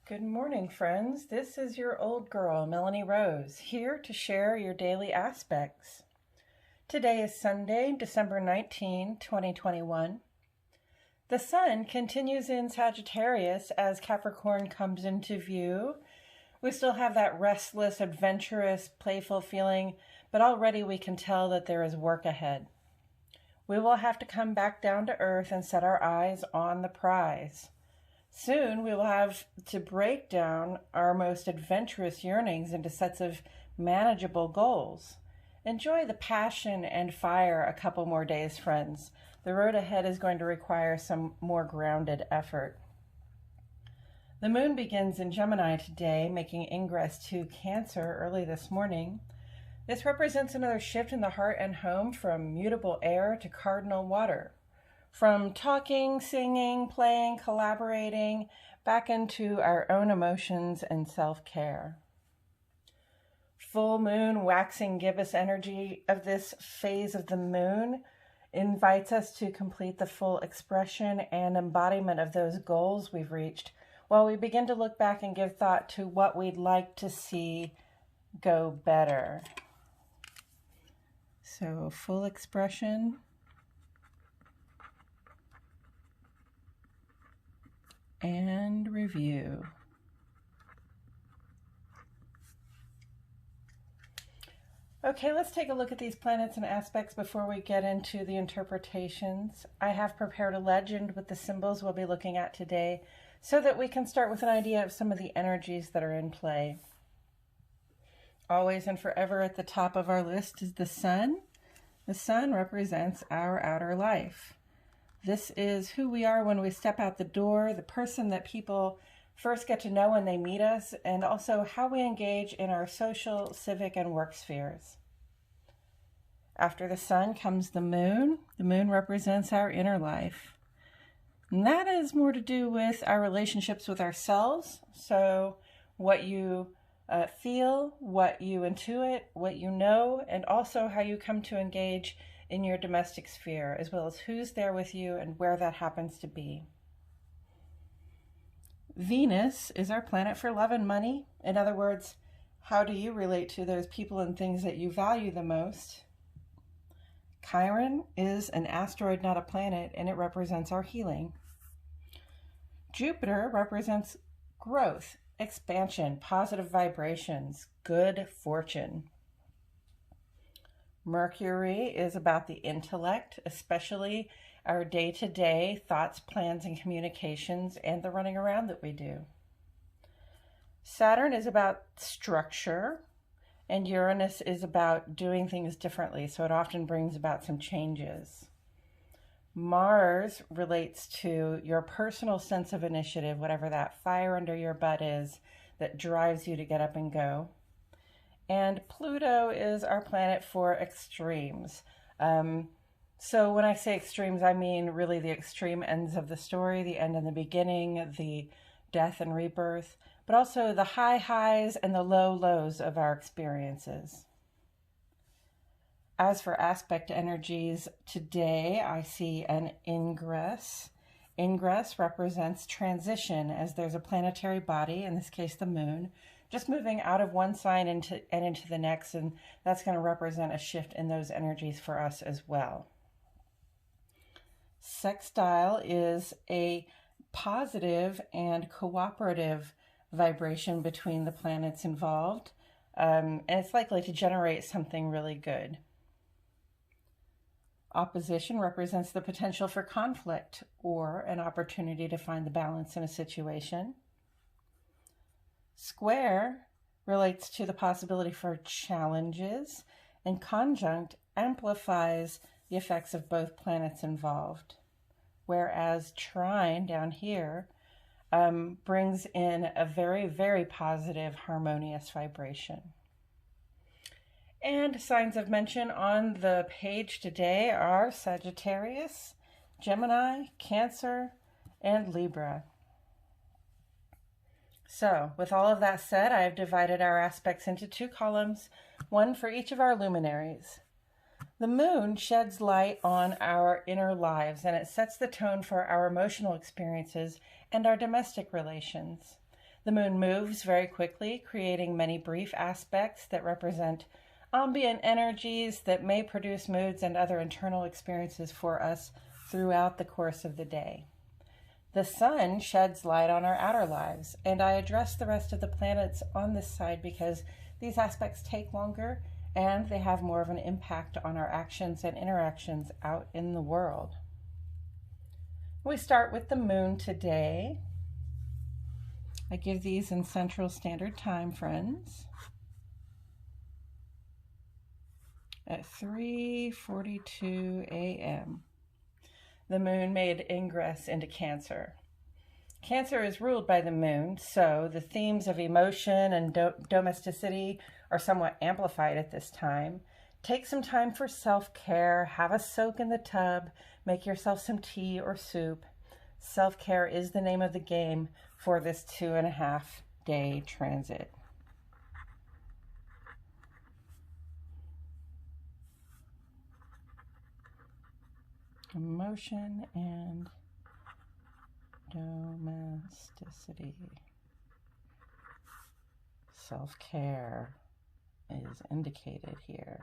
Good morning, friends. This is your old girl, Melanie Rose, here to share your daily aspects. Today is Sunday, December 19, 2021. The sun continues in Sagittarius as Capricorn comes into view. We still have that restless, adventurous, playful feeling, but already we can tell that there is work ahead. We will have to come back down to earth and set our eyes on the prize. Soon we will have to break down our most adventurous yearnings into sets of manageable goals. Enjoy the passion and fire a couple more days, friends. The road ahead is going to require some more grounded effort. The moon begins in Gemini today, making ingress to Cancer early this morning. This represents another shift in the heart and home from mutable air to cardinal water. From talking, singing, playing, collaborating, back into our own emotions and self-care. Full moon waxing gibbous energy of this phase of the moon invites us to complete the full expression and embodiment of those goals we've reached, while we begin to look back and give thought to what we'd like to see go better. So full expression and review. Okay, let's take a look at these planets and aspects before we get into the interpretations. I have prepared a legend with the symbols we'll be looking at today so that we can start with an idea of some of the energies that are in play. Always and forever at the top of our list is the sun. The sun represents our outer life. This is who we are when we step out the door, the person that people first get to know when they meet us, and also how we engage in our social, civic, and work spheres. After the sun comes the moon. The moon represents our inner life. And that has more to do with our relationships with ourselves. So what you feel, what you intuit, what you know, and also how you come to engage in your domestic sphere, as well as who's there with you and where that happens to be. Venus is our planet for love and money. In other words, how do you relate to those people and things that you value the most? Chiron is an asteroid, not a planet, and it represents our healing. Jupiter represents growth, expansion, positive vibrations, good fortune. Mercury is about the intellect, especially our day-to-day thoughts, plans, and communications, and the running around that we do. Saturn is about structure, and Uranus is about doing things differently, so it often brings about some changes. Mars relates to your personal sense of initiative, whatever that fire under your butt is that drives you to get up and go. And Pluto is our planet for extremes. So when I say extremes, I mean really the extreme ends of the story, the end and the beginning, the death and rebirth, but also the high highs and the low lows of our experiences. As for aspect energies, today I see an ingress. Ingress represents transition, as there's a planetary body, in this case the moon, just moving out of one sign into the next, and that's going to represent a shift in those energies for us as well. Sextile is a positive and cooperative vibration between the planets involved, and it's likely to generate something really good. Opposition represents the potential for conflict or an opportunity to find the balance in a situation. Square relates to the possibility for challenges, and conjunct amplifies the effects of both planets involved. Whereas trine down here brings in a very, very positive, harmonious vibration. And signs of mention on the page today are Sagittarius, Gemini, Cancer, and Libra. So, with all of that said, I have divided our aspects into two columns, one for each of our luminaries. The moon sheds light on our inner lives, and it sets the tone for our emotional experiences and our domestic relations. The moon moves very quickly, creating many brief aspects that represent ambient energies that may produce moods and other internal experiences for us throughout the course of the day. The sun sheds light on our outer lives, and I address the rest of the planets on this side because these aspects take longer and they have more of an impact on our actions and interactions out in the world. We start with the moon today. I give these in Central Standard Time, friends, at 3:42 a.m. The moon made ingress into Cancer. Cancer is ruled by the moon, so the themes of emotion and domesticity are somewhat amplified at this time. Take some time for self-care, have a soak in the tub, make yourself some tea or soup. Self-care is the name of the game for this 2.5-day transit. Emotion and domesticity. Self-care is indicated here.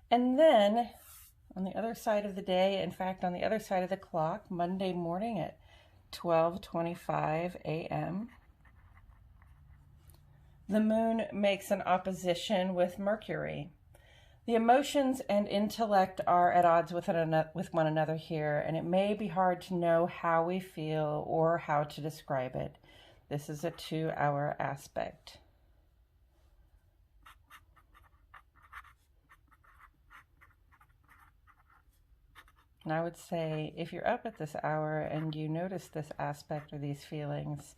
And then on the other side of the day, in fact, on the other side of the clock, Monday morning at 12:25 a.m., the moon makes an opposition with Mercury. The emotions and intellect are at odds with one another here, and it may be hard to know how we feel or how to describe it. This is a 2-hour aspect. And I would say, if you're up at this hour and you notice this aspect or these feelings,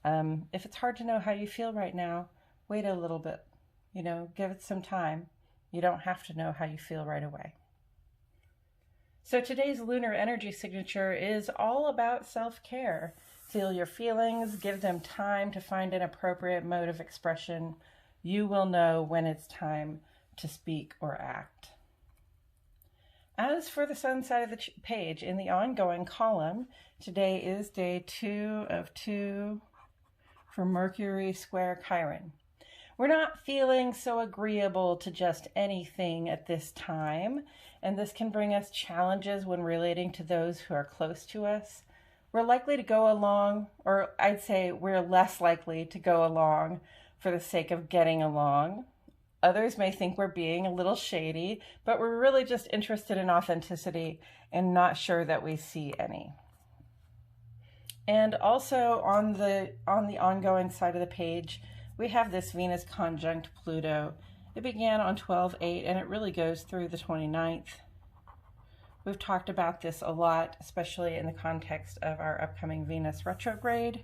if it's hard to know how you feel right now, wait a little bit, give it some time. You don't have to know how you feel right away. So today's lunar energy signature is all about self-care. Feel your feelings, give them time to find an appropriate mode of expression. You will know when it's time to speak or act. As for the sun side of the page, in the ongoing column, today is day 2 of 2 for Mercury square Chiron. We're not feeling so agreeable to just anything at this time, and this can bring us challenges when relating to those who are close to us. We're likely to go along, or I'd say we're less likely to go along for the sake of getting along. Others may think we're being a little shady, but we're really just interested in authenticity and not sure that we see any. And also on the ongoing side of the page, we have this Venus conjunct Pluto. It began on 12/8 and it really goes through the 29th. We've talked about this a lot, especially in the context of our upcoming Venus retrograde.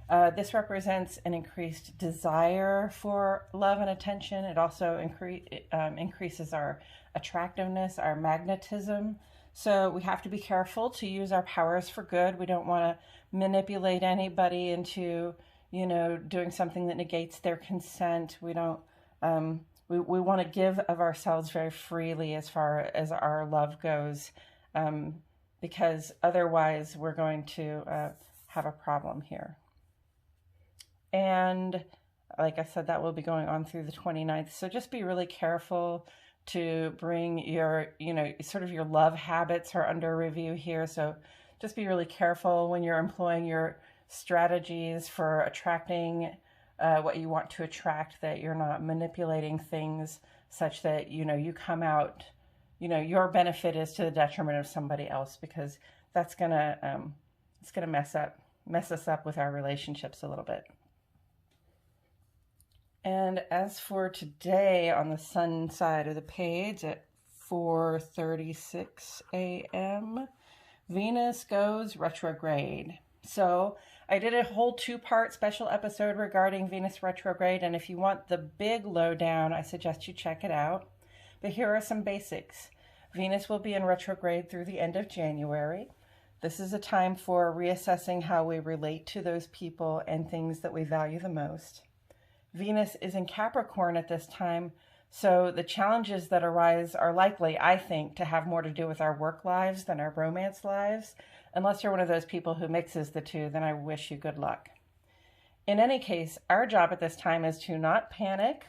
This represents an increased desire for love and attention. It also increases our attractiveness, our magnetism. So we have to be careful to use our powers for good. We don't want to manipulate anybody into doing something that negates their consent. We don't. We want to give of ourselves very freely as far as our love goes, because otherwise we're going to have a problem here. And like I said, that will be going on through the 29th. So just be really careful to bring your, sort of your love habits are under review here. So just be really careful when you're employing your strategies for attracting what you want to attract, that you're not manipulating things such that you come out, your benefit is to the detriment of somebody else, because that's gonna mess us up with our relationships a little bit. And as for today, on the sun side of the page at 4:36 a.m., Venus goes retrograde. So I did a whole 2-part special episode regarding Venus retrograde, and if you want the big lowdown, I suggest you check it out. But here are some basics. Venus will be in retrograde through the end of January. This is a time for reassessing how we relate to those people and things that we value the most. Venus is in Capricorn at this time, so the challenges that arise are likely, I think, to have more to do with our work lives than our romance lives. Unless you're one of those people who mixes the two, then I wish you good luck. In any case, our job at this time is to not panic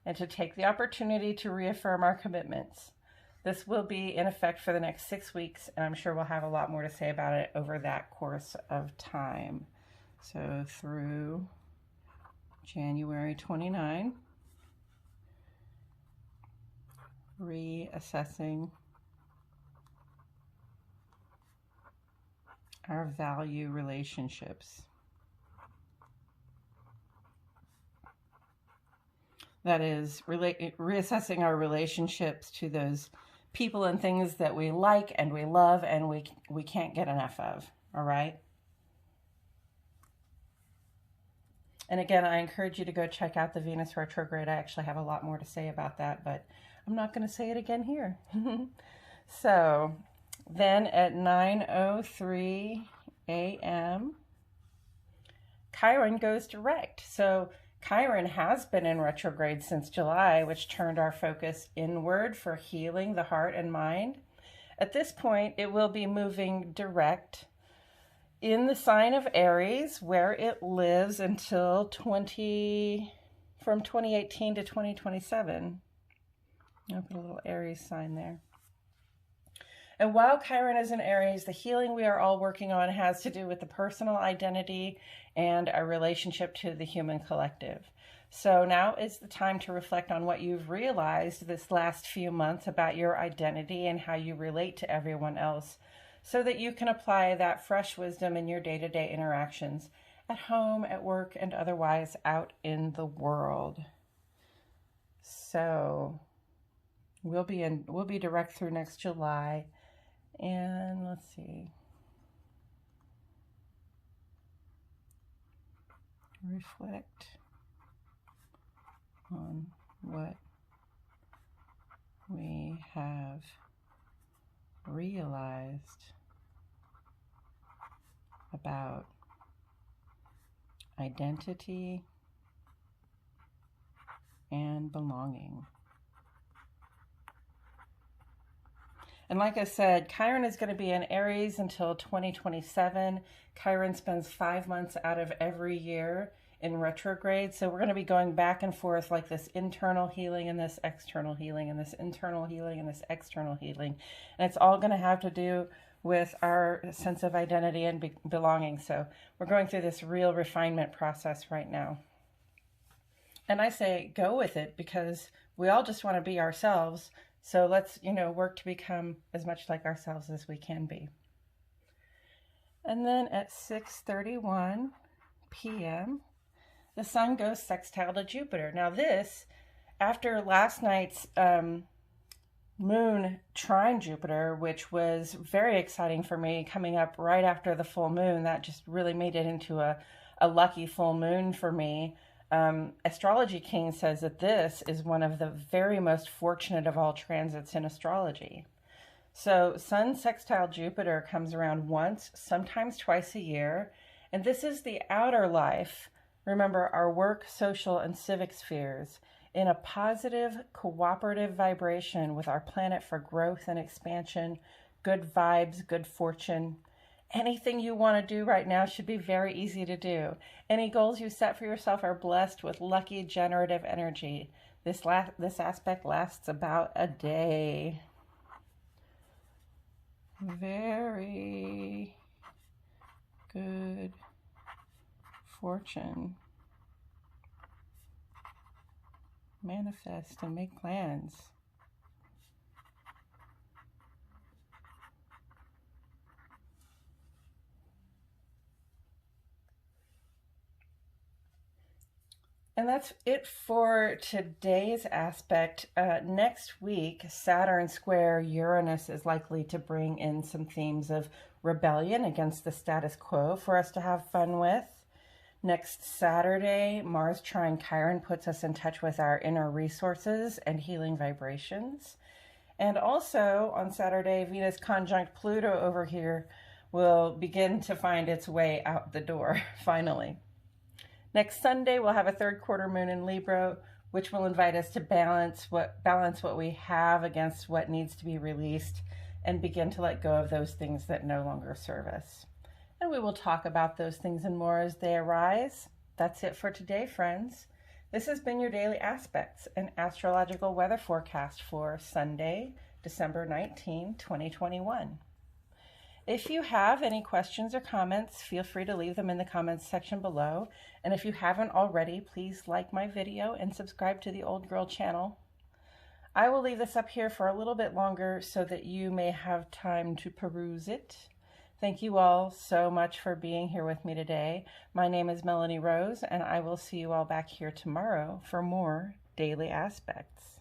and to take the opportunity to reaffirm our commitments. This will be in effect for the next 6 weeks, and I'm sure we'll have a lot more to say about it over that course of time. So through January 29, reassessing our value relationships. That is, reassessing our relationships to those people and things that we like and we love and we can't get enough of, all right? And again, I encourage you to go check out the Venus retrograde. I actually have a lot more to say about that, but I'm not going to say it again here. So then at 9:03 a.m., Chiron goes direct. So Chiron has been in retrograde since July, which turned our focus inward for healing the heart and mind. At this point, it will be moving direct in the sign of Aries, where it lives until from 2018 to 2027. I'll put a little Aries sign there. And while Chiron is in Aries, the healing we are all working on has to do with the personal identity and our relationship to the human collective. So now is the time to reflect on what you've realized this last few months about your identity and how you relate to everyone else, so that you can apply that fresh wisdom in your day-to-day interactions at home, at work, and otherwise out in the world. So we'll be direct through next July. And let's see. Reflect on what we have realized about identity and belonging. And like I said, Chiron is going to be in Aries until 2027. Chiron spends 5 months out of every year in retrograde. So we're going to be going back and forth like this internal healing and this external healing and this internal healing and this external healing. And it's all going to have to do with our sense of identity and belonging. So we're going through this real refinement process right now. And I say go with it, because we all just want to be ourselves. So let's, work to become as much like ourselves as we can be. And then at 6:31 p.m., the sun goes sextile to Jupiter. Now this, after last night's moon trine Jupiter, which was very exciting for me, coming up right after the full moon, that just really made it into a lucky full moon for me. Astrology King says that this is one of the very most fortunate of all transits in astrology. So Sun sextile Jupiter comes around once, sometimes twice a year, and this is the outer life. Remember, our work, social, and civic spheres in a positive, cooperative vibration with our planet for growth and expansion, good vibes, good fortune. Anything you want to do right now should be very easy to do. Any goals you set for yourself are blessed with lucky generative energy. This aspect lasts about a day. Very good fortune. Manifest and make plans. And that's it for today's aspect. Next week, Saturn square Uranus is likely to bring in some themes of rebellion against the status quo for us to have fun with. Next Saturday, Mars trine Chiron puts us in touch with our inner resources and healing vibrations. And also on Saturday, Venus conjunct Pluto over here will begin to find its way out the door, finally. Next Sunday, we'll have a third quarter moon in Libra, which will invite us to balance what we have against what needs to be released and begin to let go of those things that no longer serve us. And we will talk about those things and more as they arise. That's it for today, friends. This has been your Daily Aspects, an astrological weather forecast for Sunday, December 19, 2021. If you have any questions or comments, feel free to leave them in the comments section below. And if you haven't already, please like my video and subscribe to the Old Girl channel. I will leave this up here for a little bit longer so that you may have time to peruse it. Thank you all so much for being here with me today. My name is Melanie Rose, and I will see you all back here tomorrow for more Daily Aspects.